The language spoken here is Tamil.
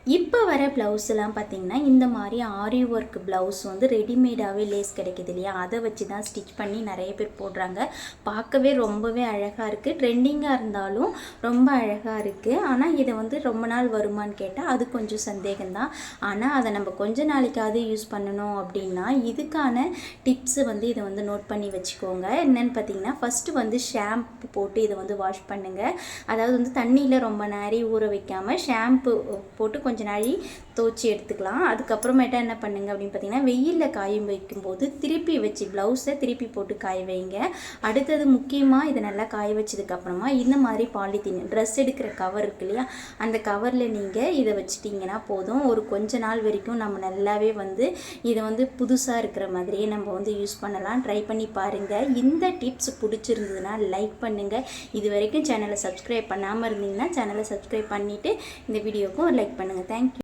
இப்போ வர ப்ளவுஸ்லாம் பார்த்திங்கன்னா இந்த மாதிரி ஆரி ஒர்க் ப்ளவுஸ் வந்து ரெடிமேடாகவே லேஸ் கிடைக்கிது இல்லையா, அதை வச்சு தான் ஸ்டிச் பண்ணி நிறைய பேர் போடுறாங்க. பார்க்கவே ரொம்பவே அழகாக இருக்குது, ட்ரெண்டிங்காக இருந்தாலும் ரொம்ப அழகாக இருக்குது. ஆனால் இதை வந்து ரொம்ப நாள் வருமானு கேட்டால் அது கொஞ்சம் சந்தேகம்தான். ஆனால் அதை நம்ம கொஞ்ச நாளைக்காவது யூஸ் பண்ணணும் அப்படின்னா இதுக்கான டிப்ஸு வந்து இதை வந்து நோட் பண்ணி வச்சுக்கோங்க. என்னென்னு பார்த்தீங்கன்னா, ஃபஸ்ட்டு வந்து ஷாம்பு போட்டு இதை வந்து வாஷ் பண்ணுங்கள். அதாவது வந்து தண்ணியில் ரொம்ப நேரம் ஊற வைக்காமல் ஷாம்பு போட்டு கொஞ்சம் நாளி துவச்சி எடுத்துக்கலாம். அதுக்கப்புறமேட்டா என்ன பண்ணுங்க அப்படின்னு பார்த்தீங்கன்னா, வெயிலில் காய வைக்கும்போது திருப்பி வச்சு ப்ளவுஸை திருப்பி போட்டு காய வைங்க. அடுத்தது முக்கியமாக இதை நல்லா காய வச்சதுக்கப்புறமா இந்த மாதிரி பாலித்தீன் ட்ரெஸ் எடுக்கிற கவர் இருக்கு இல்லையா, அந்த கவரில் நீங்கள் இதை வச்சுட்டிங்கன்னா போதும். ஒரு கொஞ்ச நாள் வரைக்கும் நம்ம நல்லாவே வந்து இதை வந்து புதுசாக இருக்கிற மாதிரியே நம்ம வந்து யூஸ் பண்ணலாம். ட்ரை பண்ணி பாருங்கள். இந்த டிப்ஸ் பிடிச்சிருந்ததுன்னா லைக் பண்ணுங்கள். இது வரைக்கும் சேனலை சப்ஸ்கிரைப் பண்ணாமல் இருந்தீங்கன்னா சேனலை சப்ஸ்கிரைப் பண்ணிவிட்டு இந்த வீடியோவுக்கும் லைக் பண்ணுங்கள். தேங்க்யூ.